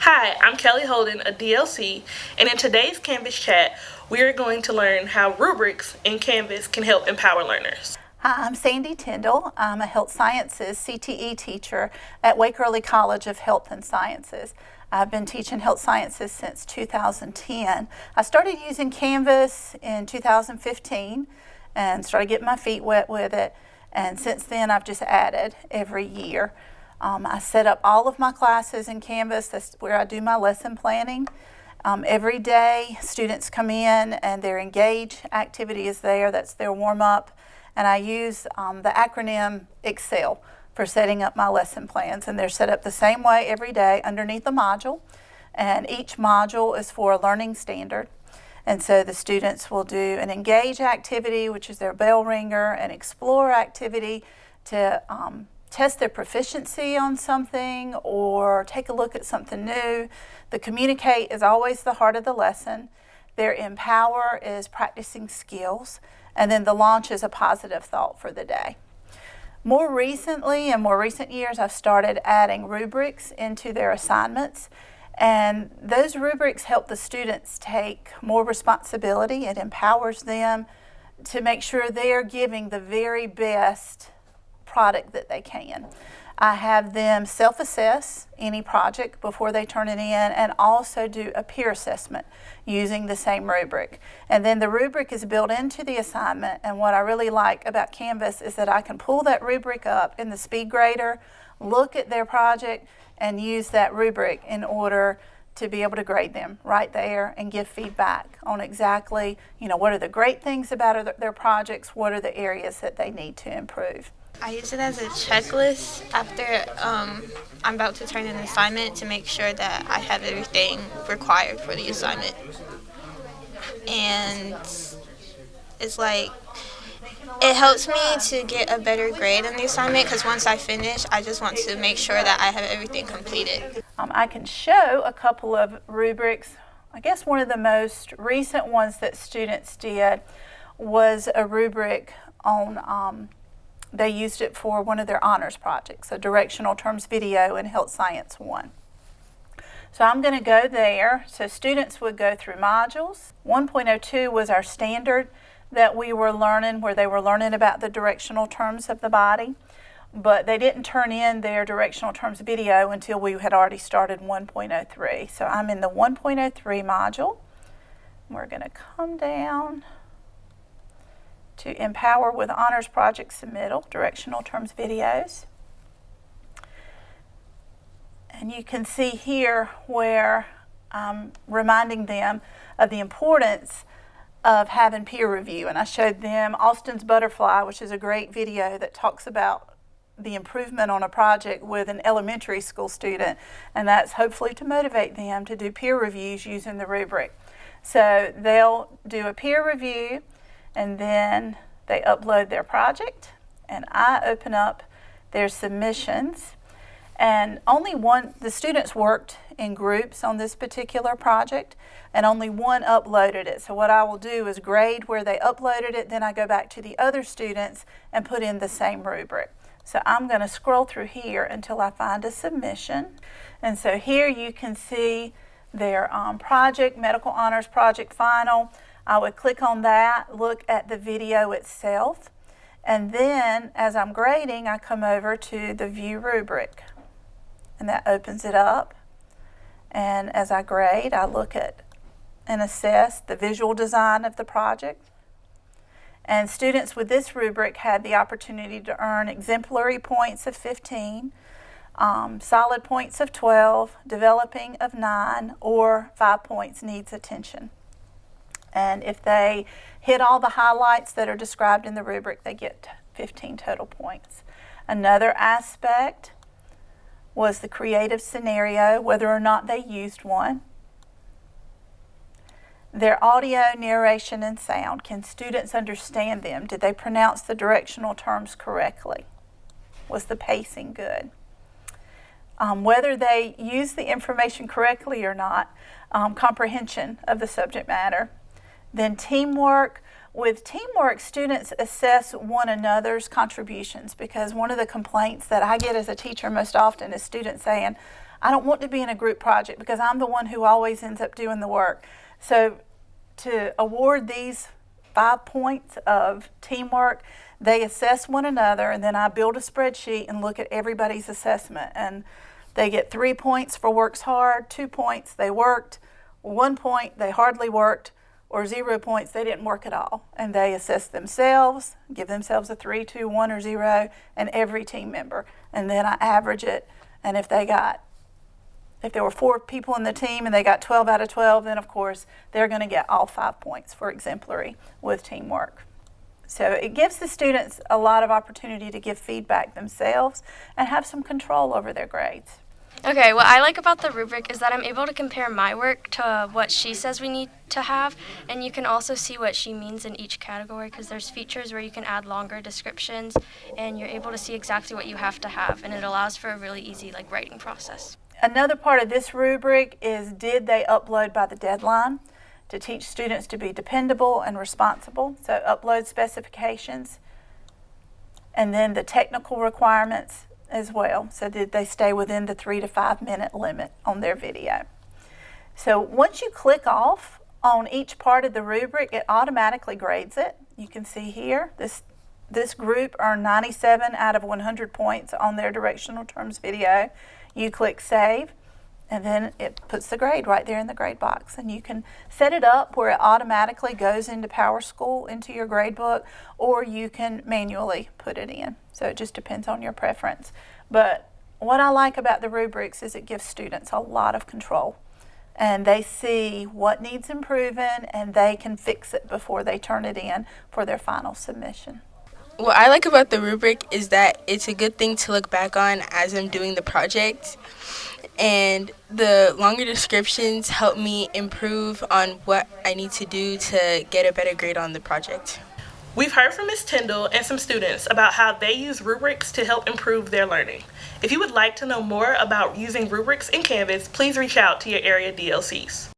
Hi, I'm Kelly Holden, a DLC, and in today's Canvas chat, we are going to learn how rubrics in Canvas can help empower learners. Hi, I'm Sandy Tyndall. I'm a health sciences CTE teacher at Wake Early College of Health and Sciences. I've been teaching health sciences since 2010. I started using Canvas in 2015 and started getting my feet wet with it. And since then, I've just added every year. I set up all of my classes in Canvas. That's where I do my lesson planning. Every day, students come in and their engage activity is there. That's their warm-up. And I use the acronym Excel for setting up my lesson plans. And they're set up the same way every day underneath the module. And each module is for a learning standard. And so the students will do an engage activity, which is their bell ringer, an explore activity to test their proficiency on something or take a look at something new. The communicate is always the heart of the lesson. Their empower is practicing skills. And then the launch is a positive thought for the day. More recently, in more recent years, I've started adding rubrics into their assignments. And those rubrics help the students take more responsibility. It empowers them to make sure they are giving the very best product that they can. I have them self-assess any project before they turn it in and also do a peer assessment using the same rubric. And then the rubric is built into the assignment, and what I really like about Canvas is that I can pull that rubric up in the SpeedGrader, look at their project, and use that rubric in order to be able to grade them right there and give feedback on exactly, what are the great things about their projects, what are the areas that they need to improve. I use it as a checklist after I'm about to turn in an assignment to make sure that I have everything required for the assignment. And it's like, it helps me to get a better grade on the assignment because once I finish, I just want to make sure that I have everything completed. I can show a couple of rubrics. I guess one of the most recent ones that students did was a rubric on they used it for one of their honors projects, a directional terms video in Health Science 1. So I'm going to go there. So students would go through modules. 1.02 was our standard that we were learning, where they were learning about the directional terms of the body, but they didn't turn in their directional terms video until we had already started 1.03. So I'm in the 1.03 module. We're going to come down to Empower with Honors Project Submittal, Directional Terms Videos. And you can see here where I'm reminding them of the importance of having peer review. And I showed them Austin's Butterfly, which is a great video that talks about the improvement on a project with an elementary school student. And that's hopefully to motivate them to do peer reviews using the rubric. So they'll do a peer review, and then they upload their project, and I open up their submissions. And the students worked in groups on this particular project, and only one uploaded it. So what I will do is grade where they uploaded it, then I go back to the other students and put in the same rubric. So I'm going to scroll through here until I find a submission. And so here you can see their project, Medical Honors Project Final. I would click on that, look at the video itself, and then as I'm grading, I come over to the View Rubric, and that opens it up. And as I grade, I look at and assess the visual design of the project. And students with this rubric had the opportunity to earn exemplary points of 15, solid points of 12, developing of 9, or 5 points needs attention. And if they hit all the highlights that are described in the rubric, they get 15 total points. Another aspect was the creative scenario, whether or not they used one. Their audio, narration, and sound. Can students understand them? Did they pronounce the directional terms correctly? Was the pacing good? Whether they used the information correctly or not, comprehension of the subject matter. Then teamwork. With teamwork, students assess one another's contributions, because one of the complaints that I get as a teacher most often is students saying, I don't want to be in a group project because I'm the one who always ends up doing the work. So to award these 5 points of teamwork, they assess one another, and then I build a spreadsheet and look at everybody's assessment. And they get 3 points for works hard, 2 points they worked, 1 point they hardly worked, or 0 points they didn't work at all. And they assess themselves, give themselves a 3, 2, 1, or 0, and every team member. And then I average it, and if there were 4 people in the team and they got 12 out of 12, then of course they're going to get all 5 points for exemplary with teamwork. So it gives the students a lot of opportunity to give feedback themselves and have some control over their grades. Okay, what I like about the rubric is that I'm able to compare my work to what she says we need to have, and you can also see what she means in each category because there's features where you can add longer descriptions and you're able to see exactly what you have to have, and it allows for a really easy writing process. Another part of this rubric is did they upload by the deadline, to teach students to be dependable and responsible. So upload specifications, and then the technical requirements as well. So did they stay within the 3 to 5 minute limit on their video. So once you click off on each part of the rubric, it automatically grades it. You can see here, this group earned 97 out of 100 points on their directional terms video. You click save, and then it puts the grade right there in the grade box. And you can set it up where it automatically goes into PowerSchool, into your grade book, or you can manually put it in. So it just depends on your preference. But what I like about the rubrics is it gives students a lot of control. And they see what needs improving, and they can fix it before they turn it in for their final submission. What I like about the rubric is that it's a good thing to look back on as I'm doing the project. And the longer descriptions help me improve on what I need to do to get a better grade on the project. We've heard from Ms. Tyndall and some students about how they use rubrics to help improve their learning. If you would like to know more about using rubrics in Canvas, please reach out to your area DLCs.